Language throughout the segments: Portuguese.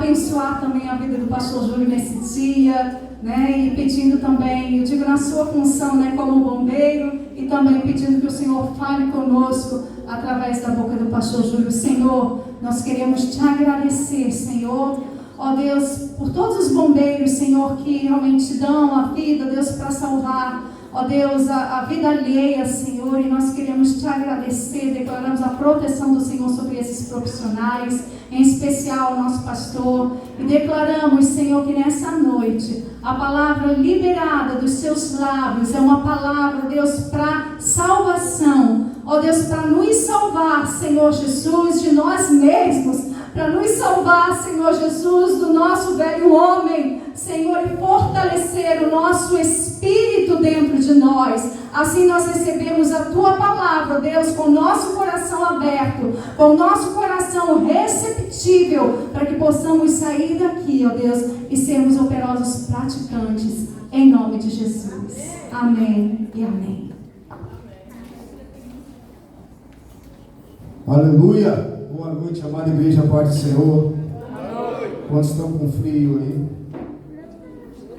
abençoar também a vida do pastor Júlio nesse dia, né? E pedindo também, eu digo na sua função, né, como bombeiro, e também pedindo que o Senhor fale conosco através da boca do pastor Júlio. Senhor, nós queremos te agradecer, Senhor, ó Deus, por todos os bombeiros, Senhor, que realmente dão a vida, Deus, para salvar, ó Deus, a vida alheia, Senhor, e nós queremos te agradecer, declaramos a proteção do Senhor sobre esses profissionais, em especial o nosso pastor, e declaramos, Senhor, que nessa noite, a palavra liberada dos seus lábios é uma palavra, Deus, para salvação, ó Deus, para nos salvar, Senhor Jesus, de nós mesmos, para nos salvar, Senhor Jesus, do nosso velho homem, Senhor, e fortalecer o nosso espírito dentro de nós. Assim nós recebemos a Tua palavra, Deus, com o nosso coração aberto, com o nosso coração receptível, para que possamos sair daqui, ó Deus, e sermos operosos praticantes, em nome de Jesus. Amém e amém. Aleluia! Boa noite, amada igreja, paz do Senhor. Quantos estão com frio aí?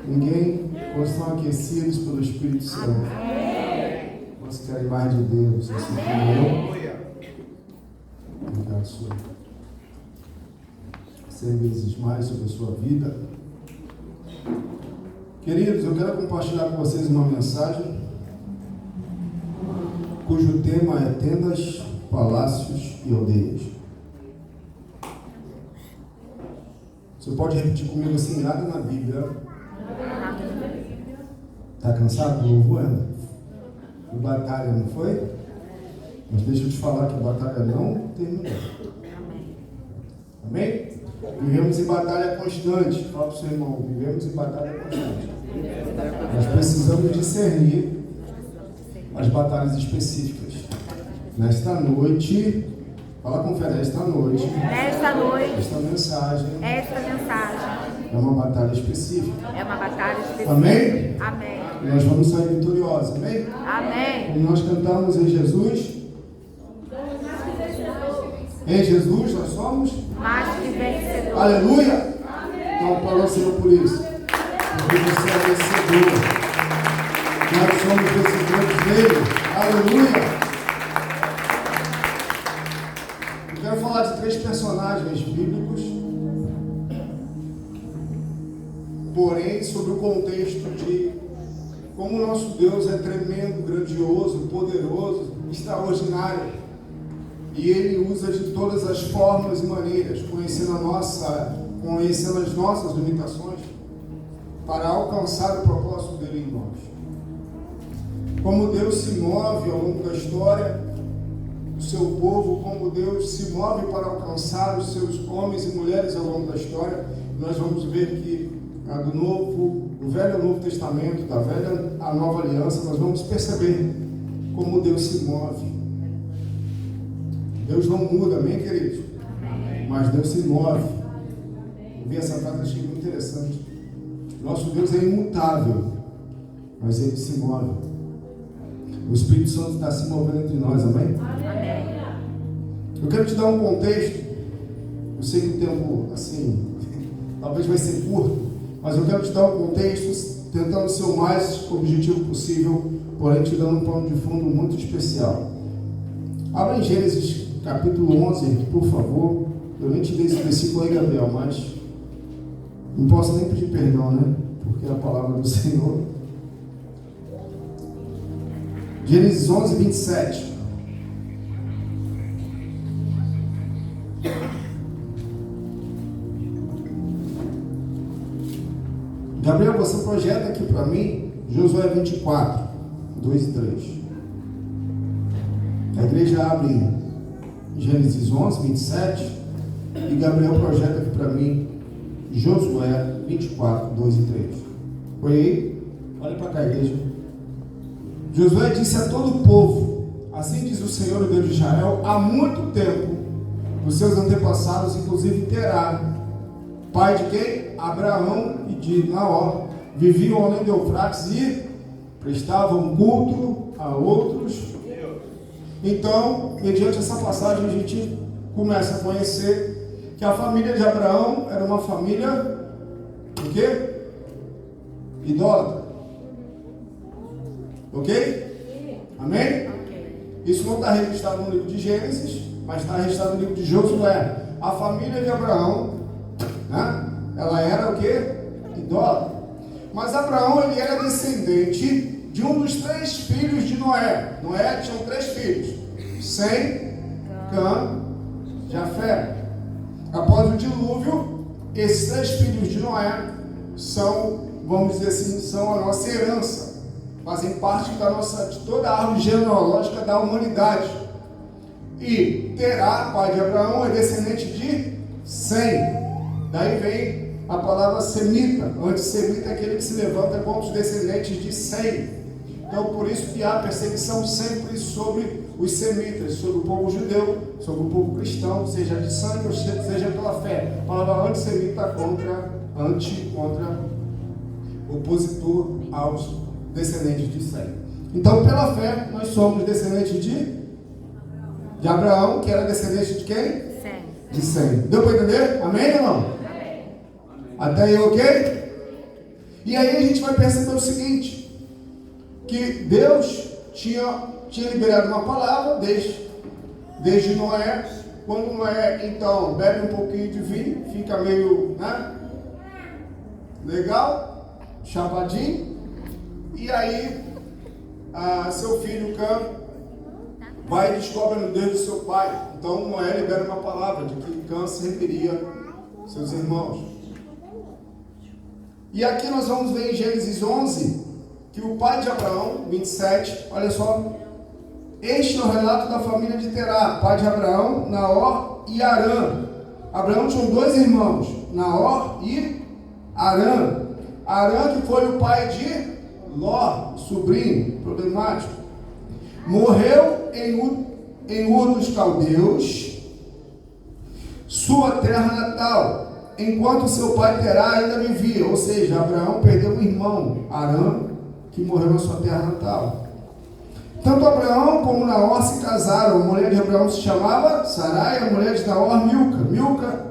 Ninguém? Quantos estão aquecidos pelo Espírito Santo? Quantos querem mais de Deus? Assim como eu? Obrigado, Senhor. 100 vezes mais sobre a sua vida. Queridos, eu quero compartilhar com vocês uma mensagem cujo tema é tendas, palácios e aldeias. Você pode repetir comigo assim, nada na Bíblia. Está cansado do louvor, Ana? O batalha, não foi? Mas deixa eu te falar que a batalha não terminou. Amém? Vivemos em batalha constante. Fala para o seu irmão, vivemos em batalha constante. Nós precisamos discernir as batalhas específicas. Nesta noite, fala com fé, esta noite, esta mensagem é uma batalha específica. Amém? Amém. E nós vamos sair vitoriosos, amém? Amém. Como nós cantamos em Jesus, em Jesus nós somos Mais que vencedor. aleluia! Então, aplauda o Senhor por isso, porque você é vencedor. Nós somos vencedores dele, aleluia! Eu quero falar de 3 personagens bíblicos, porém sobre o contexto de como o nosso Deus é tremendo, grandioso, poderoso, extraordinário. E Ele usa de todas as formas e maneiras, conhecendo as nossas limitações, para alcançar o propósito dele em nós. Como Deus se move ao longo da história do seu povo, como Deus se move para alcançar os seus homens e mulheres ao longo da história, nós vamos ver que do Velho ao Novo Testamento, da Velha à Nova Aliança, nós vamos perceber como Deus se move. Deus não muda, amém, queridos? Amém. Mas Deus se move. Eu vi essa frase, achei muito interessante. Nosso Deus é imutável, mas Ele se move. O Espírito Santo está se movendo entre nós, amém? Amém. Eu quero te dar um contexto. Eu sei que o tempo, assim, talvez vai ser curto, mas eu quero te dar um contexto, tentando ser o mais objetivo possível, porém te dando um pano de fundo muito especial. Abra em Gênesis capítulo 11, por favor. Eu nem te dei esse versículo aí, Gabriel, mas não posso nem pedir perdão, né? Porque é a palavra do Senhor. Gênesis 11, 27. Gabriel, você projeta aqui para mim Josué 24, 2 e 3. A igreja abre em Gênesis 11, 27 e Gabriel projeta aqui para mim Josué 24, 2 e 3. Foi aí? Olha para cá, igreja. Josué disse a todo o povo: assim diz o Senhor, o Deus de Israel, há muito tempo os seus antepassados, inclusive Terá, pai de quem? Abraão e de Naor, viviam além do Eufrates e prestavam culto a outros. Então, mediante essa passagem, a gente começa a conhecer que a família de Abraão era uma família, o quê? Idólatra. Ok? Amém? Isso não está registrado no livro de Gênesis, mas está registrado no livro de Josué. A família de Abraão, né? Ela era o quê? Idólatra. Mas Abraão, ele era descendente de um dos 3 filhos de Noé. Noé tinha 3 filhos: Sem, Cã, Jafé. Após o dilúvio, esses 3 filhos de Noé são, vamos dizer assim, são a nossa herança. Fazem parte de toda a árvore genealógica da humanidade. E Terá, pai de Abraão, é descendente de Sem. Daí vem a palavra semita. Antissemita é aquele que se levanta contra os descendentes de Sem. Então, por isso que há perseguição sempre sobre os semitas, sobre o povo judeu, sobre o povo cristão, seja de sangue ou seja pela fé. A palavra antissemita contra opositor aos descendentes de Sem. Então, pela fé, nós somos descendentes de Abraão, que era descendente de quem? Sem. De Sem. Deu para entender? Amém, irmão? Amém. Até aí, ok? E aí a gente vai perceber o seguinte, que Deus tinha liberado uma palavra desde Noé. Quando Noé, então, bebe um pouquinho de vinho, fica meio, né, legal, chapadinho, e aí seu filho Cã vai e descobre no Deus do seu pai. Então Noé libera uma palavra de que Cã serviria seus irmãos. E aqui nós vamos ver em Gênesis 11 que o pai de Abraão, 27, olha só, este é o relato da família de Terá, pai de Abraão, Naor e Arã. Abraão tinha 2 irmãos, Naor e Arã. Arã, que foi o pai de Ló, sobrinho, problemático, morreu em Ur dos Caldeus, sua terra natal, enquanto seu pai Terá ainda vivia. Ou seja, Abraão perdeu um irmão, Arã, que morreu na sua terra natal. Tanto Abraão como Naor se casaram. A mulher de Abraão se chamava Sarai, a mulher de Naor, Milca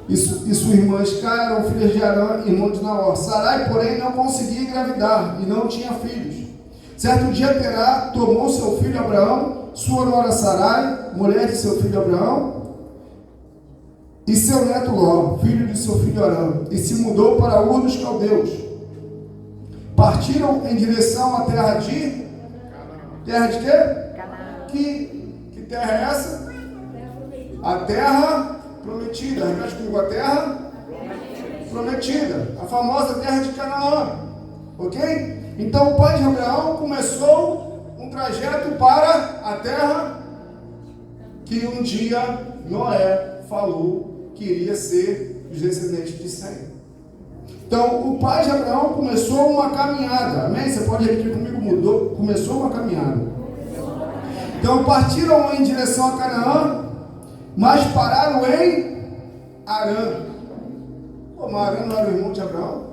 e sua irmã Isca eram filhas de Arã, irmão de Naor. Sarai, porém, não conseguia engravidar e não tinha filhos. Certo dia Terá tomou seu filho Abraão, sua nora Sarai, mulher de seu filho Abraão, e seu neto Ló, filho de seu filho Arã, e se mudou para Ur dos Caldeus. Partiram em direção à terra de... Terra de quê? Que terra é essa? A terra prometida. Repete comigo, a terra prometida. A famosa terra de Canaã. Ok? Então o pai de Abraão começou um trajeto para a terra que um dia Noé falou que iria ser os descendentes de Sem. Então, o pai de Abraão começou uma caminhada. Amém? Você pode repetir comigo? Começou uma caminhada. Então, partiram em direção a Canaã, mas pararam em Arã. Pô, mas Arã não era o irmão de Abraão?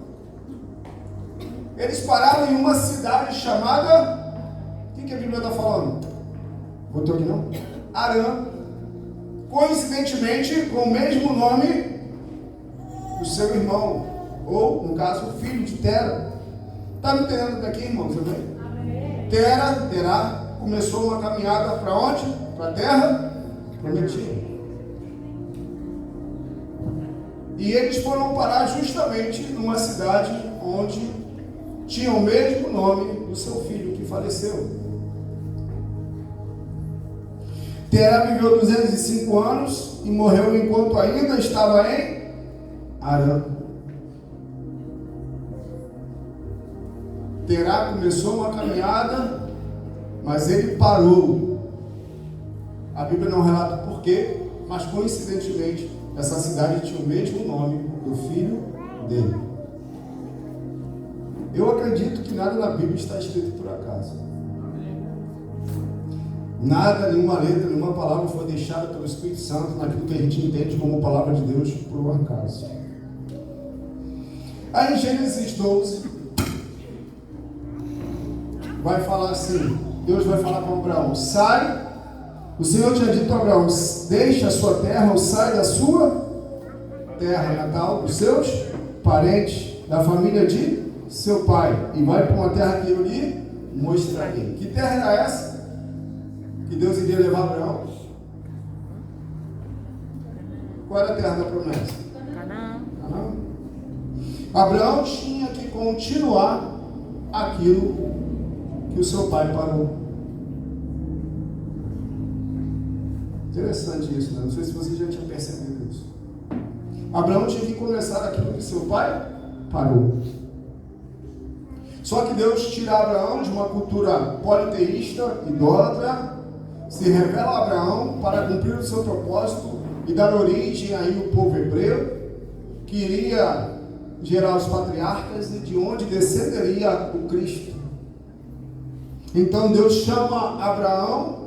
Eles pararam em uma cidade chamada... O que a Bíblia está falando? Botou aqui não? Arã. Coincidentemente, com o mesmo nome do seu irmão. Ou, no caso, filho de Tera. Está me entendendo daqui, irmãos? Amém? Terá começou uma caminhada para onde? Para a terra prometida. E eles foram parar justamente numa cidade onde tinha o mesmo nome do seu filho que faleceu. Terá viveu 205 anos e morreu enquanto ainda estava em Arã. Terá começou uma caminhada, mas ele parou. A Bíblia não relata por quê, mas coincidentemente essa cidade tinha o mesmo nome do filho dele. Eu acredito que nada na Bíblia está escrito por acaso. Nada, nenhuma letra, nenhuma palavra foi deixada pelo Espírito Santo naquilo que a gente entende como palavra de Deus por um acaso. Aí em Gênesis 12 vai falar assim, Deus vai falar com Abraão: sai O Senhor tinha dito a Abraão: deixa a sua terra ou sai da sua terra natal, dos seus parentes, da família de seu pai, e vai para uma terra que eu lhe mostrarei. Que terra era essa que Deus iria levar Abraão? Qual era a terra da promessa? Canaã. Abraão tinha que continuar aquilo que o seu pai parou. Interessante isso, né? Não sei se você já tinha percebido isso. Abraão tinha que começar aquilo que seu pai parou. Só que Deus tira Abraão de uma cultura politeísta, idólatra, se revela a Abraão para cumprir o seu propósito e dar origem aí ao povo hebreu, que iria gerar os patriarcas e de onde descenderia o Cristo. Então Deus chama Abraão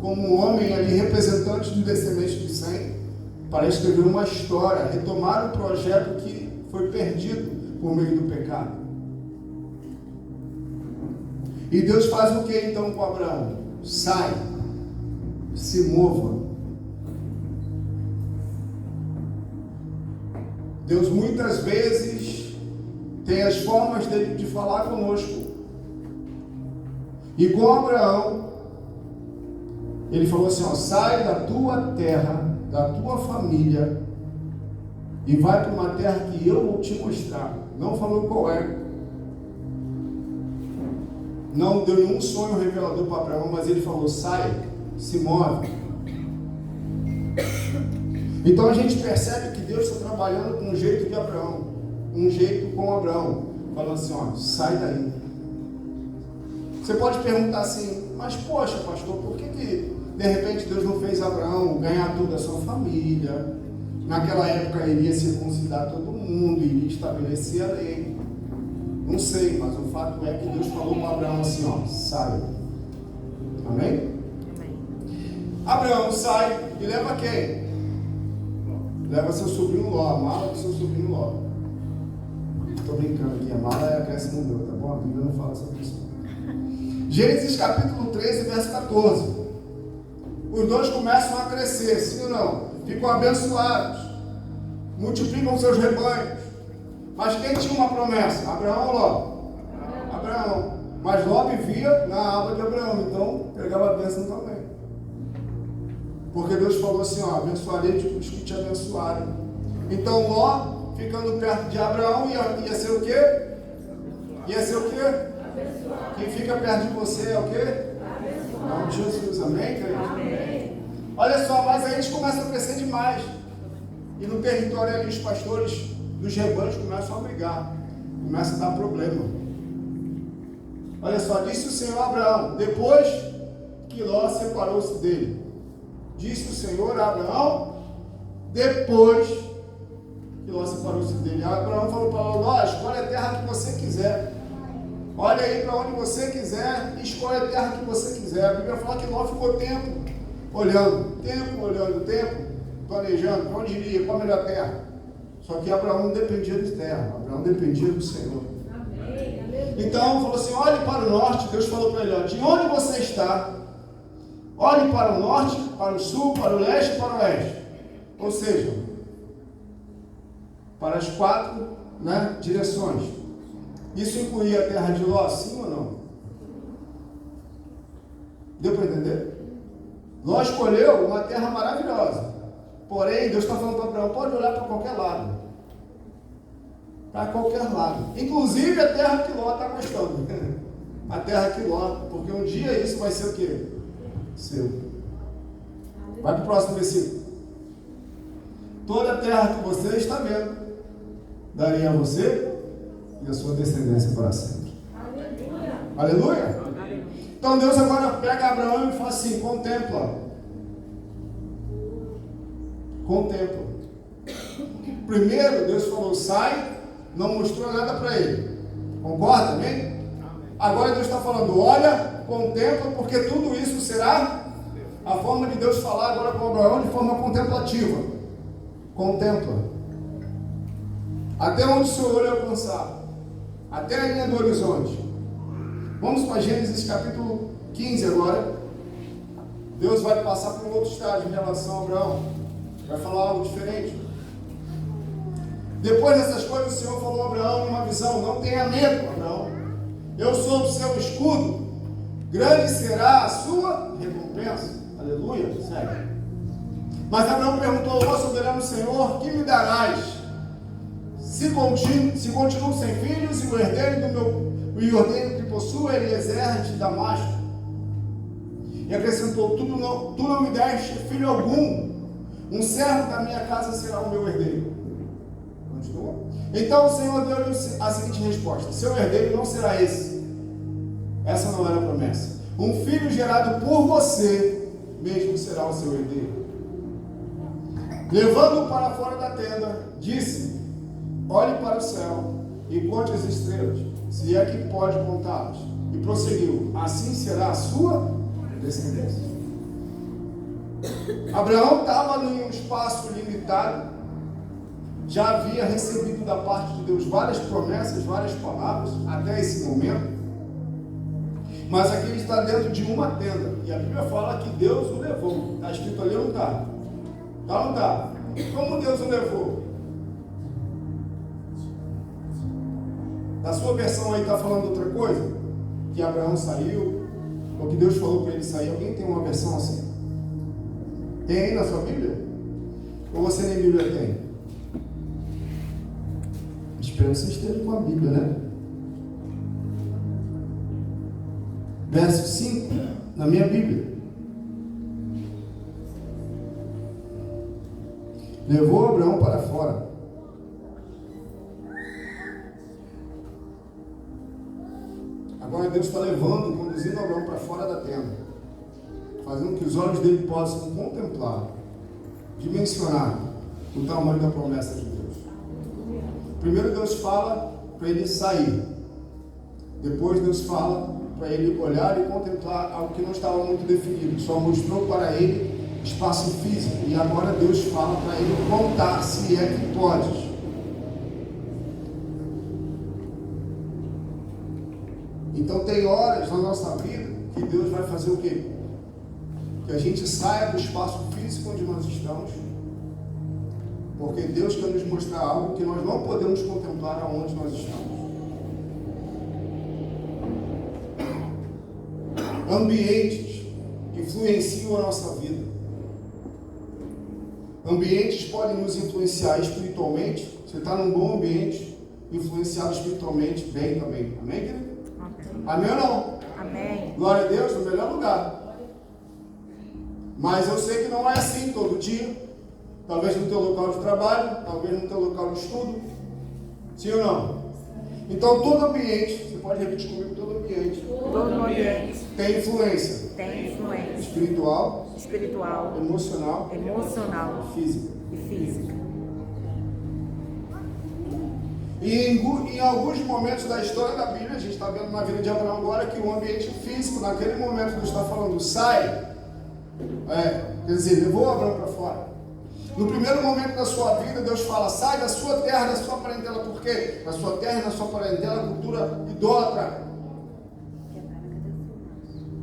como um homem ali, representante do descendente de Sem, para escrever uma história, retomar o projeto que foi perdido por meio do pecado. E Deus faz o que então com Abraão? Sai, se mova. Deus muitas vezes tem as formas dele de falar conosco. E com Abraão, ele falou assim, ó, sai da tua terra, da tua família, e vai para uma terra que eu vou te mostrar. Não falou qual é. Não deu nenhum sonho revelador para Abraão, mas ele falou, sai, se move. Então a gente percebe que Deus está trabalhando com um jeito de Abraão, um jeito com Abraão, falando assim, ó, sai daí. Você pode perguntar assim, mas poxa pastor, por que de repente Deus não fez Abraão ganhar toda a sua família? Naquela época iria circuncidar todo mundo, iria estabelecer a lei. Não sei, mas o fato é que Deus falou para Abraão assim, ó, sai. Amém? Abraão sai e leva quem? Leva seu sobrinho Ló, a mala do seu sobrinho Ló. Estou brincando aqui, a mala é acréscimo meu, tá bom? A Bíblia não fala sobre isso. Gênesis capítulo 13, verso 14. Os dois começam a crescer, sim ou não? Ficam abençoados, multiplicam seus rebanhos. Mas quem tinha uma promessa? Abraão ou Ló? Abraão. Mas Ló vivia na aba de Abraão, então pegava a bênção também. Porque Deus falou assim, ó, abençoarei os que te abençoarem. Então Ló, ficando perto de Abraão, ia ser o quê? Ia ser o quê? Quem fica perto de você é o quê? Em nome de Jesus, amém, querido? Amém. Olha só, mas aí eles começam a crescer demais. E no território ali, os pastores dos rebanhos começam a brigar, começam a dar problema. Olha só, disse o Senhor a Abraão, depois que Ló separou-se dele, disse o Senhor a Abraão, depois que Ló separou-se dele. Abraão falou para Ló, escolhe a terra que você quiser, olha aí para onde você quiser, escolhe a terra que você quiser. A Bíblia fala que Ló ficou tempo olhando, planejando, para onde iria, qual a melhor terra. Só que Abraão não dependia de terra, Abraão dependia do Senhor. Então, falou assim, olhe para o norte, Deus falou para ele, ó, de onde você está, olhe para o norte, para o sul, para o leste e para o oeste. Ou seja, para as 4 direções. Isso incluía a terra de Ló, sim ou não? Deu para entender? Ló escolheu uma terra maravilhosa. Porém, Deus está falando para Abraão, pode olhar para qualquer lado. Para qualquer lado. Inclusive a terra que Ló está gostando. A terra que Ló, porque um dia isso vai ser o quê? Seu. Vai para o próximo versículo. Toda a terra que você está vendo, darei a você e a sua descendência para sempre. Aleluia. Então Deus agora pega Abraão e fala assim, contempla. Primeiro Deus falou, sai, não mostrou nada para ele. Concorda, amém? Agora Deus está falando, olha, contempla, porque tudo isso será a forma de Deus falar agora com Abraão de forma contemplativa. Contempla. Até onde o seu olho alcançar. Até a linha do horizonte. Vamos para Gênesis capítulo 15 agora. Deus vai passar por um outro estágio em relação a Abraão. Vai falar algo diferente. Depois dessas coisas, o Senhor falou a Abraão numa visão: não tenha medo, Abraão. Eu sou o seu escudo. Grande será a sua recompensa. Aleluia. Segue. Mas Abraão perguntou: ó soberano Senhor, que me darás? Se continuo sem filhos e o herdeiro que possua Eliezer de Damasco. E acrescentou: tu não me deste filho algum. Um servo da minha casa será o meu herdeiro. Continua. Então o Senhor deu-lhe a seguinte resposta: seu herdeiro não será esse. Essa não era a promessa. Um filho gerado por você mesmo será o seu herdeiro. Levando-o para fora da tenda, disse: olhe para o céu e conte as estrelas, se é que pode contá-las. E prosseguiu: assim será a sua descendência. Abraão estava em um espaço limitado, já havia recebido da parte de Deus várias promessas, várias palavras, até esse momento, mas aqui ele está dentro de uma tenda, e a Bíblia fala que Deus o levou. Está escrito ali ou não está? Está ou não está? Como Deus o levou? Na sua versão aí está falando outra coisa? Que Abraão saiu, ou que Deus falou para ele sair? Alguém tem uma versão assim? Tem aí na sua Bíblia? Ou você nem Bíblia tem? Espero que você esteja com a Bíblia, né? Verso 5, na minha Bíblia. Levou Abraão para fora. Agora Deus está levando, conduzindo Abraão para fora da tenda, fazendo que os olhos dele possam contemplar, dimensionar o tamanho da promessa de Deus. Primeiro Deus fala para ele sair. Depois Deus fala para ele olhar e contemplar algo que não estava muito definido. Só mostrou para ele espaço físico. E agora Deus fala para ele contar, se é que pode. Então tem horas na nossa vida que Deus vai fazer o quê? Que a gente saia do espaço físico onde nós estamos, porque Deus quer nos mostrar algo que nós não podemos contemplar aonde nós estamos. Ambientes influenciam a nossa vida. Ambientes podem nos influenciar espiritualmente. Você está num bom ambiente, influenciado espiritualmente, bem também. Amém, querido? Amém ou não? Amém. Glória a Deus, no melhor lugar. Mas eu sei que não é assim todo dia. Talvez no teu local de trabalho, talvez no teu local de estudo. Sim ou não? Então todo ambiente, você pode repetir comigo, todo ambiente. Todo ambiente Tem influência. tem influência Espiritual, espiritual, emocional, emocional física. e física. E em alguns momentos da história da Bíblia, a gente está vendo na vida de Abraão agora que o ambiente físico, naquele momento Deus está falando, sai. Quer dizer, levou Abraão para fora. No primeiro momento da sua vida, Deus fala, sai da sua terra, da sua parentela. Por quê? Na sua terra e na sua parentela, cultura idólatra.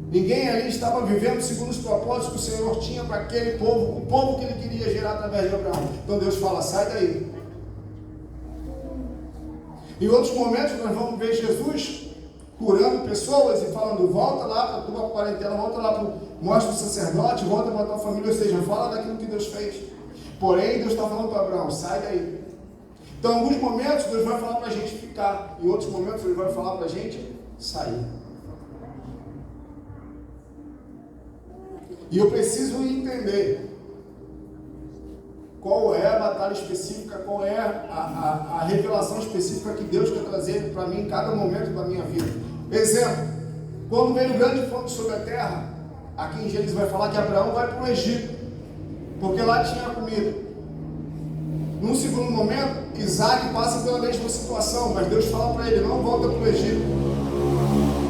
Ninguém ali estava vivendo segundo os propósitos que o Senhor tinha para aquele povo, o povo que ele queria gerar através de Abraão. Então Deus fala, sai daí. Em outros momentos nós vamos ver Jesus curando pessoas e falando, volta lá para a tua parentela, volta lá, mostra o sacerdote, volta para a tua família, ou seja, fala daquilo que Deus fez. Porém, Deus está falando para Abraão, sai daí. Então, em alguns momentos Deus vai falar para a gente ficar, em outros momentos Ele vai falar para a gente sair. E eu preciso entender qual é a batalha específica, qual é a revelação específica que Deus quer trazer para mim em cada momento da minha vida. Exemplo, quando veio o grande fome sobre a terra, aqui em Gênesis vai falar que Abraão vai para o Egito, porque lá tinha comida. Num segundo momento, Isaac passa pela mesma situação, mas Deus fala para ele, não volta para o Egito.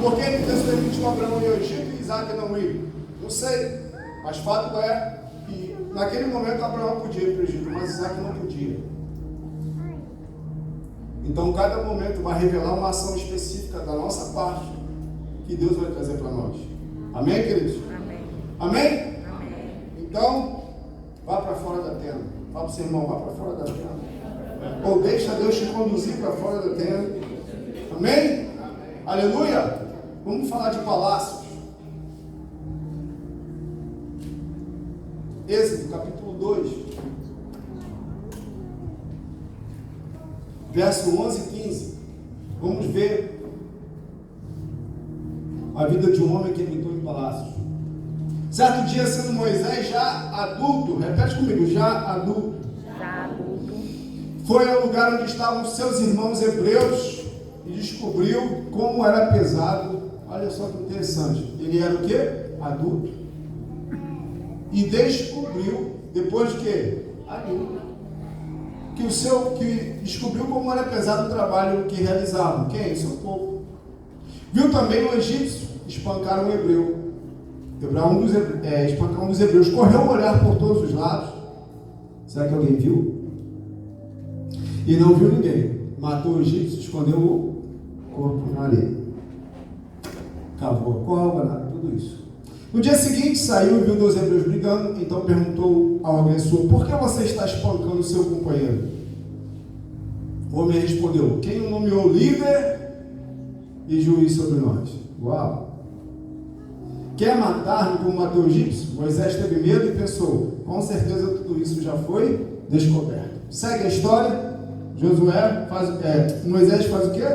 Por que Deus permitiu Abraão ir ao Egito e Isaac não ir? Não sei, mas fato é que naquele momento Abraão podia ir para o Egito, mas Isaac não podia. Então cada momento vai revelar uma ação específica da nossa parte que Deus vai trazer para nós. Amém, queridos? Amém. Amém? para o seu irmão, vá para fora da tenda. Ou deixa Deus te conduzir para fora da tenda. Amém? Aleluia! Vamos falar de palácios. Êxodo, capítulo 2, verso 11 e 15. Vamos ver a vida de um homem que habitou em palácios. Certo dia, sendo Moisés já adulto, repete comigo, já adulto, foi ao lugar onde estavam seus irmãos hebreus e descobriu como era pesado. Olha só que interessante, ele era o quê? Adulto. E descobriu, depois de quê? Adulto, que descobriu como era pesado o trabalho que realizavam. Quem? Seu povo. Viu também o egípcio espancar um hebreu. Espancar um dos hebreus. Correu a olhar por todos os lados. Será que alguém viu? E não viu ninguém. Matou o egípcio, escondeu o corpo na areia. Cavou a cova, tudo isso. No dia seguinte saiu e viu dois hebreus brigando. Então perguntou ao agressor: por que você está espancando o seu companheiro? O homem respondeu: quem o nomeou líder e juiz sobre nós? Uau! Quer matar-me como matou o egípcio? Moisés teve medo e pensou: com certeza tudo isso já foi descoberto. Segue a história. Moisés faz o quê?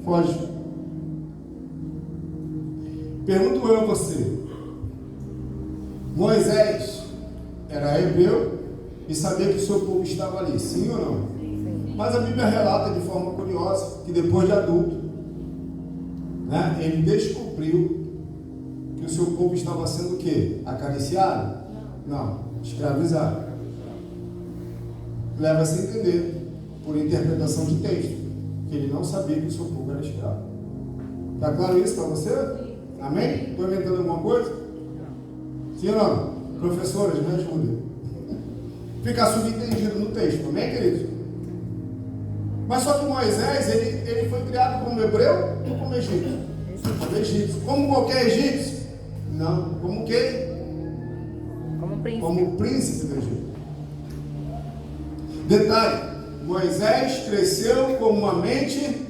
Foge. Pergunto eu a você: Moisés era hebreu e sabia que o seu povo estava ali, sim ou não? Sim. Mas a Bíblia relata de forma curiosa que depois de adulto, ele descobriu que o seu povo estava sendo o quê? Acariciado? Não, escravizado. Leva-se a entender, por interpretação de texto, que ele não sabia que o seu povo era escravo. Está claro isso para você? Amém? Estou inventando alguma coisa? Sim ou não? Professoras, me ajudem. Fica subentendido no texto, amém, queridos? Mas só que Moisés, ele foi criado como hebreu ou como egípcio? Como egípcio. Como qualquer egípcio? Não. Como quem? Como príncipe. Como príncipe do Egito. Detalhe: Moisés cresceu com uma mente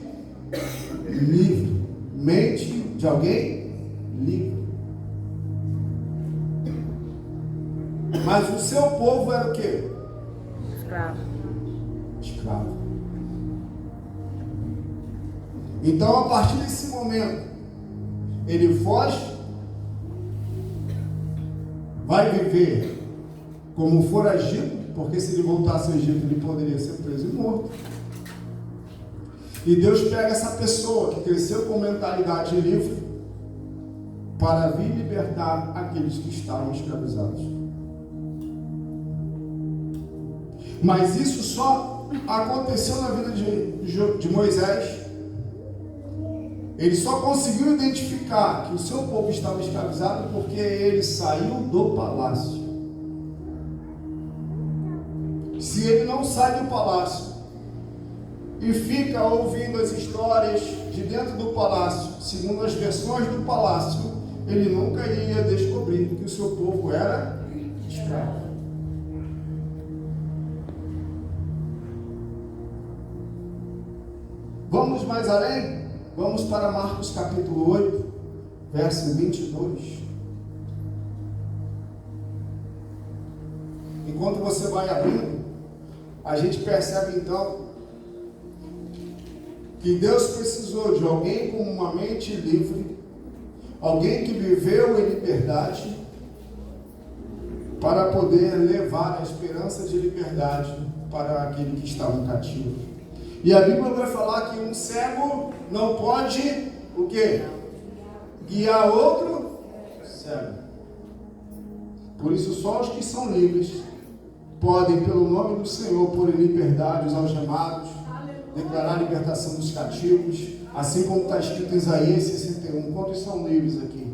livre. Mente de alguém livre. Mas o seu povo era o quê? Escravo. Escravo. Então, a partir desse momento, ele foge, vai viver como foragido, porque se ele voltasse ao Egito, ele poderia ser preso e morto. E Deus pega essa pessoa que cresceu com mentalidade livre para vir libertar aqueles que estavam escravizados. Mas isso só aconteceu na vida de Moisés. Ele só conseguiu identificar que o seu povo estava escravizado porque ele saiu do palácio. Se ele não sai do palácio e fica ouvindo as histórias de dentro do palácio, segundo as versões do palácio, ele nunca ia descobrir que o seu povo era escravo. Vamos mais além? Vamos para Marcos capítulo 8, verso 22. Enquanto você vai abrindo, a gente percebe então que Deus precisou de alguém com uma mente livre, alguém que viveu em liberdade, para poder levar a esperança de liberdade para aquele que estava cativo. E a Bíblia vai falar que um cego não pode, o quê? Guiar outro cego. Por isso só os que são livres podem, pelo nome do Senhor, pôr em liberdade os algemados, declarar a libertação dos cativos, assim como está escrito em Isaías 61. Quantos são livres aqui?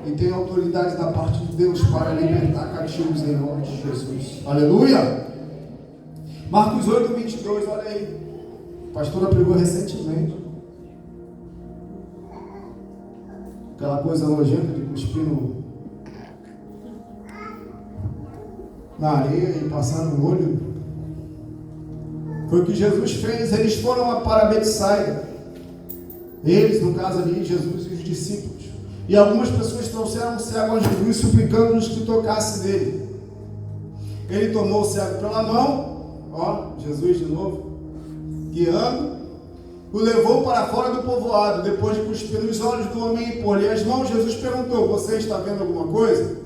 E tem autoridade da parte de Deus para libertar cativos em nome de Jesus. Aleluia! Marcos 8, 22, olha aí. A pastora pregou recentemente. Aquela coisa nojenta de cuspir no... na areia e passar no olho. Foi o que Jesus fez. Eles foram para Betsaida. Eles, no caso ali, Jesus e os discípulos. E algumas pessoas trouxeram o cego a Jesus, suplicando-nos que tocasse dele. Ele tomou o cego pela mão, Jesus de novo, guiando, o levou para fora do povoado. Depois de cuspir nos olhos do homem e pôr-lhe as mãos, Jesus perguntou: você está vendo alguma coisa?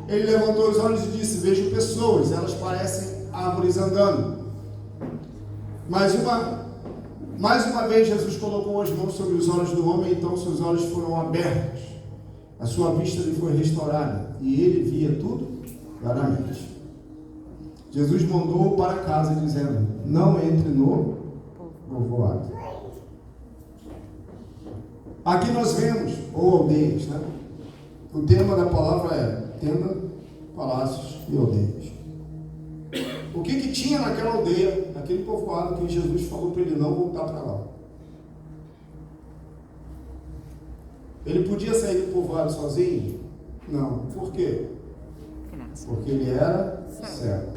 Ele levantou os olhos e disse: vejo pessoas, elas parecem árvores andando. Mais uma vez Jesus colocou as mãos sobre os olhos do homem, então seus olhos foram abertos, a sua vista lhe foi restaurada, e ele via tudo claramente. Jesus mandou-o para casa, dizendo: não entre no povoado. Aqui nós vemos, ou aldeias, né? O tema da palavra é tenda, palácios e aldeias. O que tinha naquela aldeia, naquele povoado, que Jesus falou para ele não voltar para lá? Ele podia sair do povoado sozinho? Não. Por quê? Porque ele era cego.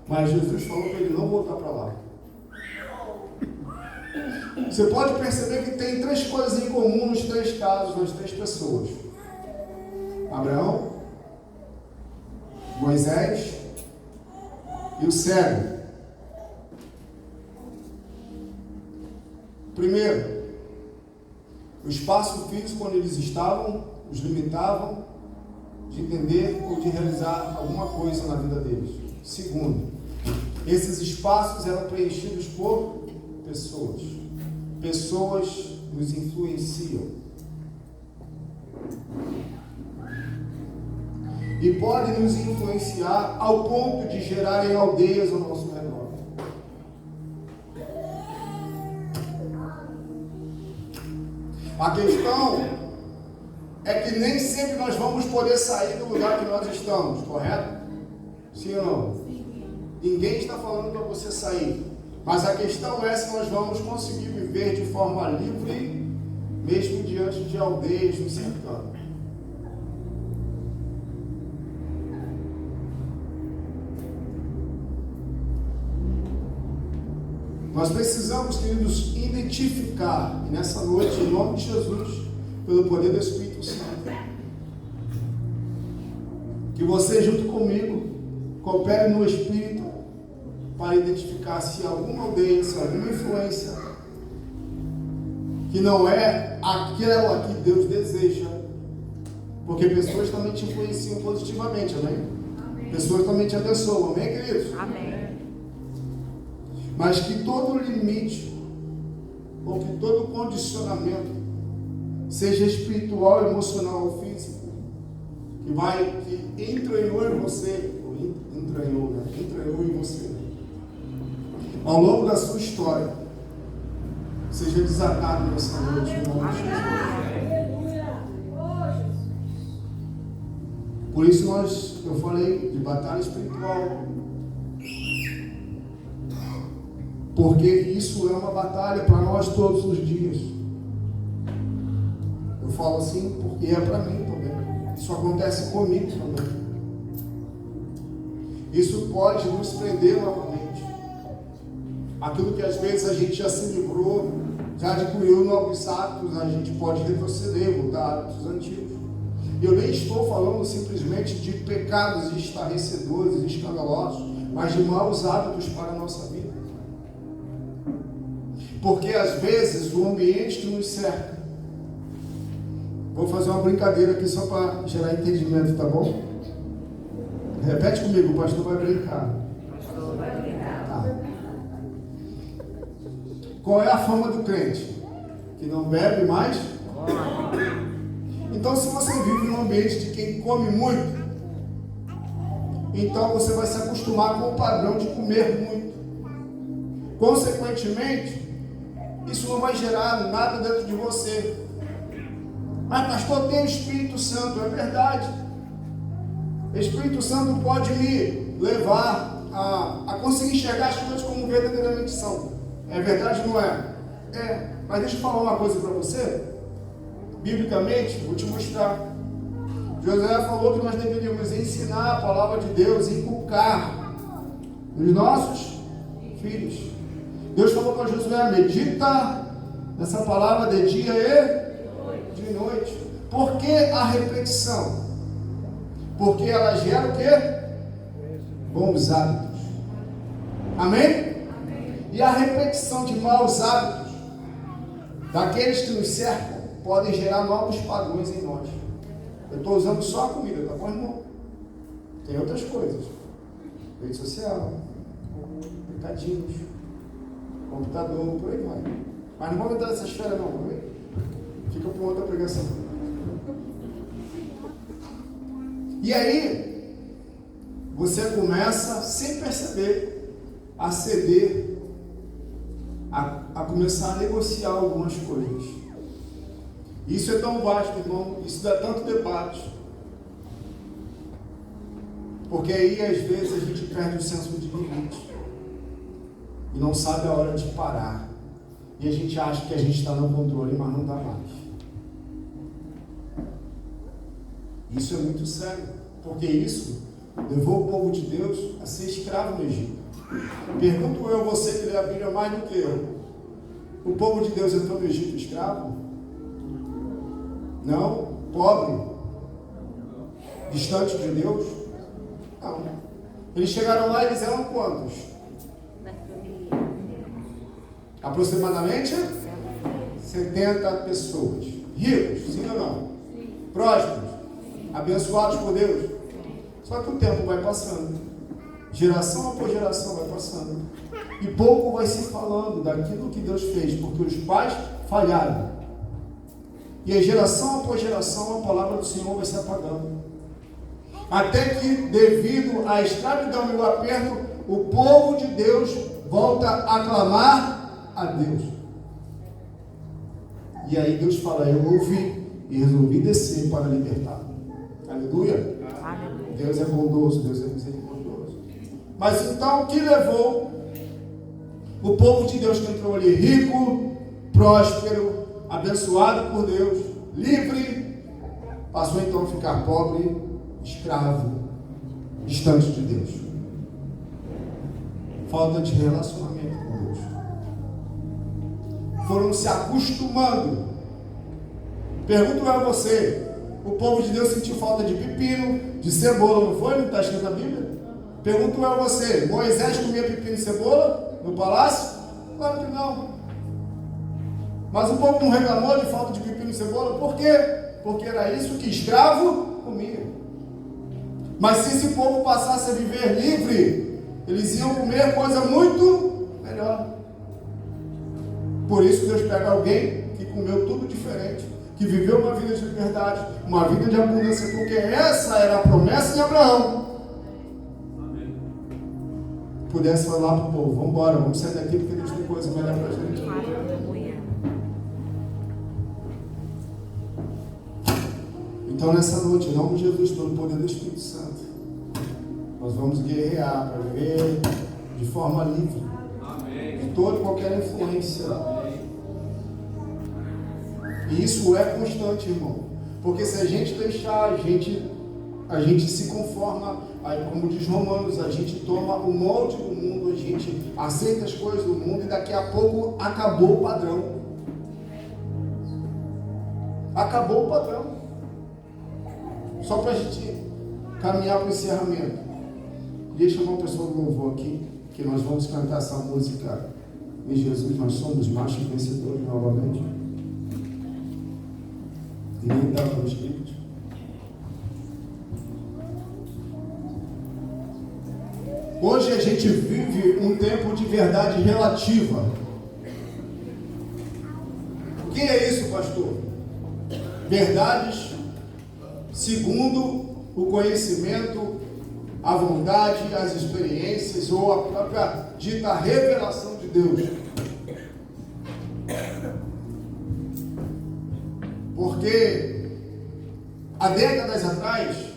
Mas Jesus falou para ele não voltar para lá. Você pode perceber que tem três coisas em comum nos três casos, nas três pessoas: Abraão, Moisés e o cego. Primeiro, o espaço físico onde eles estavam os limitavam de entender ou de realizar alguma coisa na vida deles. Segundo, esses espaços eram preenchidos por pessoas. Pessoas nos influenciam. E podem nos influenciar ao ponto de gerarem aldeias ao nosso redor. A questão é que nem sempre nós vamos poder sair do lugar que nós estamos, correto? Sim ou não? Ninguém está falando para você sair. Mas a questão é se nós vamos conseguir viver de forma livre, mesmo diante de aldeias nos cercando. Nós precisamos, queridos, identificar, e nessa noite, em nome de Jesus, pelo poder do Espírito Santo, que você, junto comigo, coopere no Espírito para identificar se alguma aldeia, se alguma influência que não é aquela que Deus deseja, porque pessoas também te influenciam positivamente, amém? Pessoas também te abençoam, amém, queridos? Amém. Mas que todo limite, ou que todo condicionamento, seja espiritual, emocional ou físico, que entranhou em você, entranhou em você, ao longo da sua história, seja desatado nessa noite, em nome de Jesus. Por isso eu falei de batalha espiritual, porque isso é uma batalha para nós todos os dias. Eu falo assim porque é para mim também. Isso acontece comigo também. Isso pode nos prender novamente. Aquilo que às vezes a gente já se livrou, já adquiriu novos hábitos, a gente pode retroceder, voltar a hábitos antigos. Eu nem estou falando simplesmente de pecados estarrecedores, escandalosos, mas de maus hábitos para a nossa vida. Porque às vezes o ambiente que nos cerca, vou fazer uma brincadeira aqui só para gerar entendimento, tá bom? Repete comigo, o pastor vai brincar. Tá. Qual é a fama do crente? Que não bebe mais? Então, se você vive num ambiente de quem come muito, então você vai se acostumar com o padrão de comer muito. Consequentemente, isso não vai gerar nada dentro de você. Mas pastor, tem o Espírito Santo, é verdade. O Espírito Santo pode me levar a conseguir enxergar as coisas como verdadeiramente são. É verdade ou não é? É, mas deixa eu falar uma coisa para você. Biblicamente, vou te mostrar. Josué falou que nós deveríamos ensinar a palavra de Deus, inculcar nos nossos filhos. Deus falou para Josué: medita nessa palavra de dia e de noite. Por que a repetição? Porque ela gera o quê? Bons hábitos. Amém? E a repetição de maus hábitos daqueles que nos cercam podem gerar novos padrões em nós. Eu estou usando só a comida, tá bom, irmão? Tem outras coisas. Rede social, recadinhos, computador, por aí vai. Mas não vamos entrar nessa esfera não, amém? Fica para outra pregação. E aí, você começa, sem perceber, a ceder, a começar a negociar algumas coisas. Isso é tão vasto, irmão, isso dá tanto debate. Porque aí, às vezes, a gente perde o senso de limite. E não sabe a hora de parar. E a gente acha que a gente está no controle, mas não está mais. Isso é muito sério. Porque isso levou o povo de Deus a ser escravo no Egito. Pergunto eu a você que lê a Bíblia mais do que eu. O povo de Deus entrou no Egito escravo? Não? Pobre? Distante de Deus? Não. Eles chegaram lá e eles eram quantos? Aproximadamente 70 pessoas. Ricos, sim ou não? Prósperos, abençoados por Deus. Só que o tempo vai passando, geração após geração vai passando, e pouco vai se falando daquilo que Deus fez, porque os pais falharam. E a geração após geração a palavra do Senhor vai se apagando. Até que, devido à escravidão e ao aperto, o povo de Deus volta a clamar a Deus. E aí Deus fala: eu ouvi e resolvi descer para libertar. Aleluia. Deus é bondoso, Deus é misericordioso. Mas então, o que levou o povo de Deus que entrou ali rico, próspero, abençoado por Deus, livre, passou então a ficar pobre, escravo, distante de Deus? Falta de relacionamento com Deus. Foram se acostumando. Pergunto a você: o povo de Deus sentiu falta de pepino, de cebola, não foi? Não está escrito na Bíblia? Pergunto a você: Moisés comia pepino e cebola no palácio? Claro que não. Mas o povo não reclamou de falta de pepino e cebola. Por quê? Porque era isso que escravo comia. Mas se esse povo passasse a viver livre, eles iam comer coisa muito melhor. Por isso Deus pega alguém que comeu tudo diferente, que viveu uma vida de liberdade, uma vida de abundância, porque essa era a promessa de Abraão. Amém. Pudesse falar para o povo: vamos embora, vamos sair daqui, porque Deus tem coisa melhor para a gente. Então, nessa noite, em nome de Jesus, pelo poder do Espírito Santo, nós vamos guerrear para viver de forma livre. Amém. De toda e qualquer influência. E isso é constante, irmão. Porque se a gente deixar, a gente se conforma, aí, como diz Romanos, a gente toma o molde do mundo, a gente aceita as coisas do mundo e daqui a pouco acabou o padrão. Acabou o padrão. Só para a gente caminhar para o encerramento, queria chamar uma pessoa do louvor aqui, que nós vamos cantar essa música: em Jesus nós somos mais que vencedores, novamente. E nem dá para o Espírito. Hoje a gente vive um tempo de verdade relativa. O que é isso, pastor? Verdades segundo o conhecimento, a vontade, as experiências ou a própria dita revelação de Deus. Porque há décadas atrás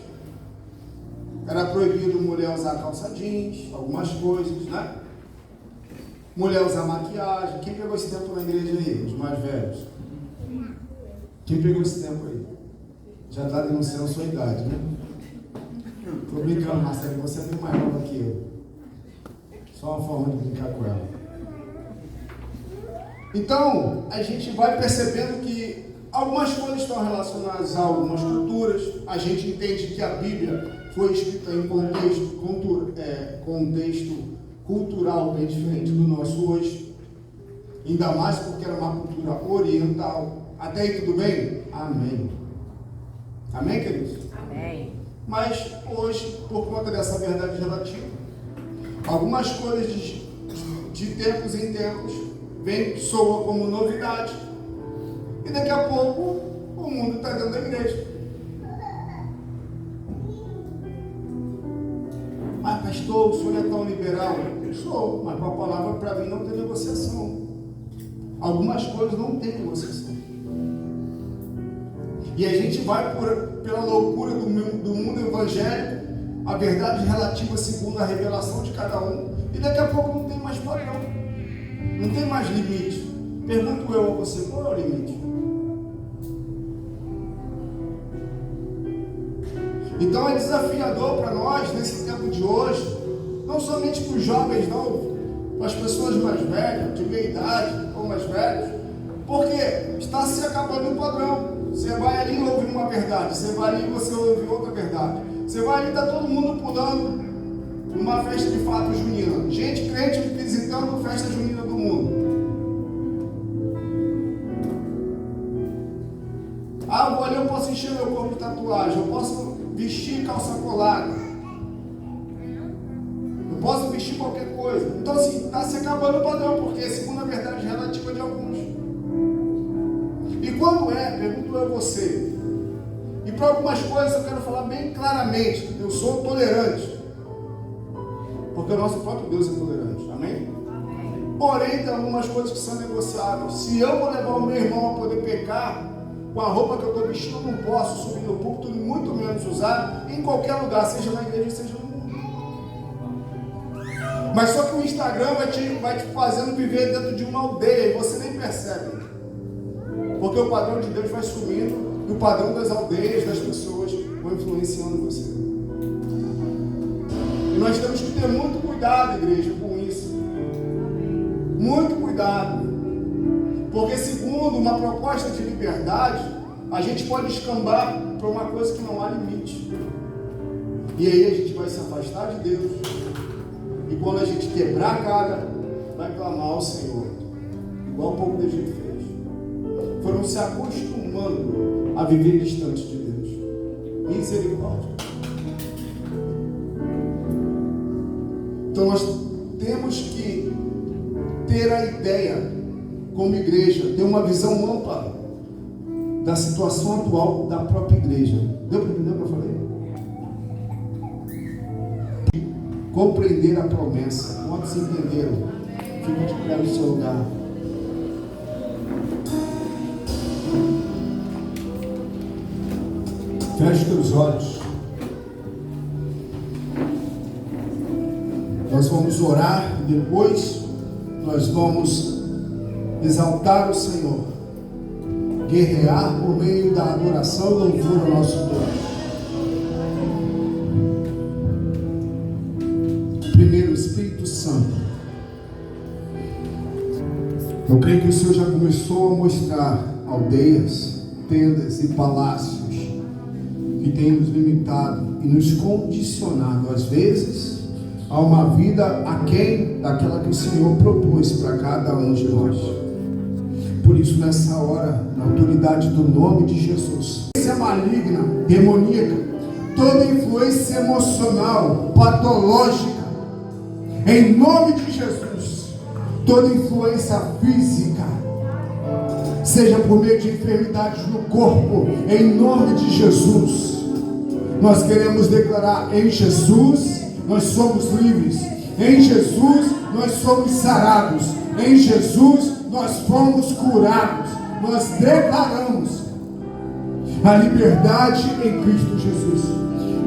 era proibido mulher usar calça jeans, algumas coisas, né? Mulher usar maquiagem. Quem pegou esse tempo na igreja aí? Os mais velhos. Quem pegou esse tempo aí? Já está denunciando sua idade, né? Estou brincando, Marcelo, você é bem mais nova que eu. Só uma forma de brincar com ela. Então, a gente vai percebendo que algumas coisas estão relacionadas a algumas culturas. A gente entende que a Bíblia foi escrita em contexto cultural bem diferente do nosso hoje. Ainda mais porque era uma cultura oriental. Até aí tudo bem? Amém. Amém, queridos? Amém. Mas hoje, por conta dessa verdade relativa, algumas coisas de tempos em tempos soa como novidade. E daqui a pouco o mundo está dentro da igreja. Ah, pastor, o senhor é tão liberal? Eu sou, mas com a palavra para mim não tem negociação. Algumas coisas não tem negociação. E a gente vai pela loucura do mundo evangélico, a verdade relativa segundo a revelação de cada um, e daqui a pouco não tem mais padrão, não tem mais limite. Pergunto eu a você, qual é o limite? Então é desafiador para nós, nesse tempo de hoje, não somente para os jovens, não, para as pessoas mais velhas, de meia idade ou mais velhos, porque está se acabando o padrão. Você vai ali e ouve uma verdade, você vai ali e você ouve outra verdade. Você vai ali e está todo mundo pulando numa festa de fato junina. Gente crente visitando a festa junina do mundo. Ah, vou ali, eu posso encher meu corpo de tatuagem, eu posso vestir calça colada, eu posso vestir qualquer coisa. Então assim, está se acabando o padrão, porque segundo a verdade relativa de alguns. E quando pergunto eu a você, e para algumas coisas eu quero falar bem claramente, eu sou tolerante, porque o nosso próprio Deus é tolerante, amém? Porém, tem algumas coisas que são negociáveis. Se eu vou levar o meu irmão a poder pecar, com a roupa que eu estou vestindo, eu não posso subir no púlpito, muito menos usar em qualquer lugar, seja na igreja, seja no mundo. Mas só que o Instagram vai te fazendo viver dentro de uma aldeia e você nem percebe. Porque o padrão de Deus vai sumindo e o padrão das aldeias, das pessoas, vai influenciando você. E nós temos que ter muito cuidado, igreja, com isso. Muito cuidado. Porque segundo uma proposta de liberdade, a gente pode escambar para uma coisa que não há limite. E aí a gente vai se afastar de Deus. E quando a gente quebrar a cara, vai clamar ao Senhor. Igual o povo do Egito fez. Foram se acostumando a viver distante de Deus. Misericórdia. Então nós temos que ter a ideia, como igreja, ter uma visão ampla da situação atual da própria igreja. Deu para entender o que eu falei? Compreender a promessa. Quantos entenderam? Fica de pé no seu lugar. Feche teus olhos. Nós vamos orar e depois nós vamos exaltar o Senhor, guerrear por meio da adoração e louvor ao nosso Deus. Primeiro, Espírito Santo. Eu creio que o Senhor já começou a mostrar aldeias, tendas e palácios que tem nos limitado e nos condicionado, às vezes, a uma vida aquém daquela que o Senhor propôs para cada um de nós. Por isso, nessa hora, na autoridade do nome de Jesus, influência maligna, demoníaca, toda influência emocional, patológica, em nome de Jesus, toda influência física, seja por meio de enfermidades no corpo, em nome de Jesus, nós queremos declarar: em Jesus nós somos livres, em Jesus nós somos sarados, em Jesus nós fomos curados. Nós declaramos a liberdade em Cristo Jesus.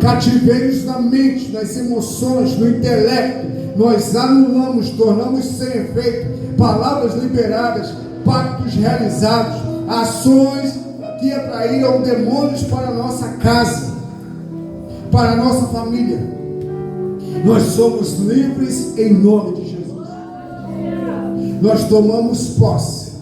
Cativeiros na mente, nas emoções, no intelecto, nós anulamos, tornamos sem efeito palavras liberadas, pactos realizados, ações que atraíram demônios para a nossa casa, para a nossa família. Nós somos livres em nome de Jesus. Nós tomamos posse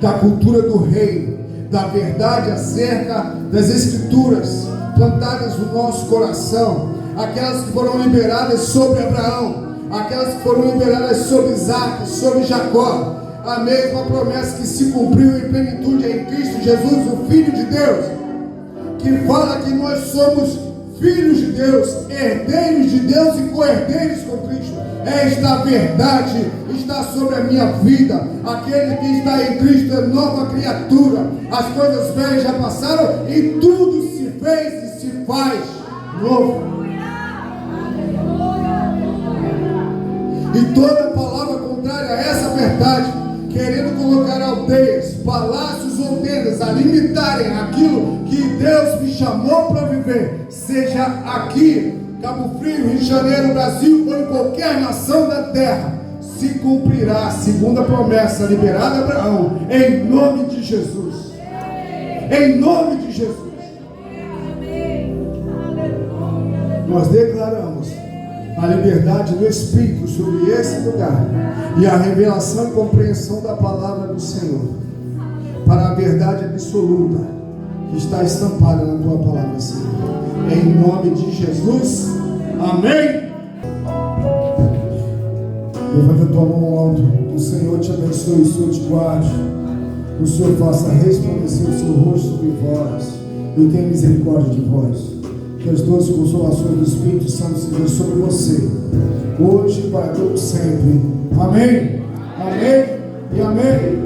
da cultura do reino, da verdade acerca das escrituras plantadas no nosso coração, aquelas que foram liberadas sobre Abraão, aquelas que foram liberadas sobre Isaac, sobre Jacó, a mesma promessa que se cumpriu em plenitude em Cristo Jesus, o Filho de Deus, que fala que nós somos filhos de Deus, herdeiros de Deus e co-herdeiros com Cristo. Esta verdade está sobre a minha vida. Aquele que está em Cristo é nova criatura. As coisas velhas já passaram e tudo se fez e se faz novo. E toda palavra contrária a essa verdade, querendo colocar aldeias, palácios ou tendas a limitarem aquilo que Deus me chamou para viver, seja aqui, Cabo Frio, Rio de Janeiro, Brasil ou em qualquer nação da terra, se cumprirá segundo a promessa liberada a Abraão, em nome de Jesus. Em nome de Jesus. Nós declaramos a liberdade do Espírito sobre esse lugar e a revelação e compreensão da palavra do Senhor para a verdade absoluta que está estampada na tua palavra, Senhor. Em nome de Jesus, amém. Levanta a tua mão ao alto. O Senhor te abençoe, o Senhor te guarde, o Senhor faça resplandecer o seu rosto sobre vós e tenha misericórdia de vós. Que as doces consolações do Espírito Santo sejam sobre você, hoje e para todo sempre. Amém, amém e amém.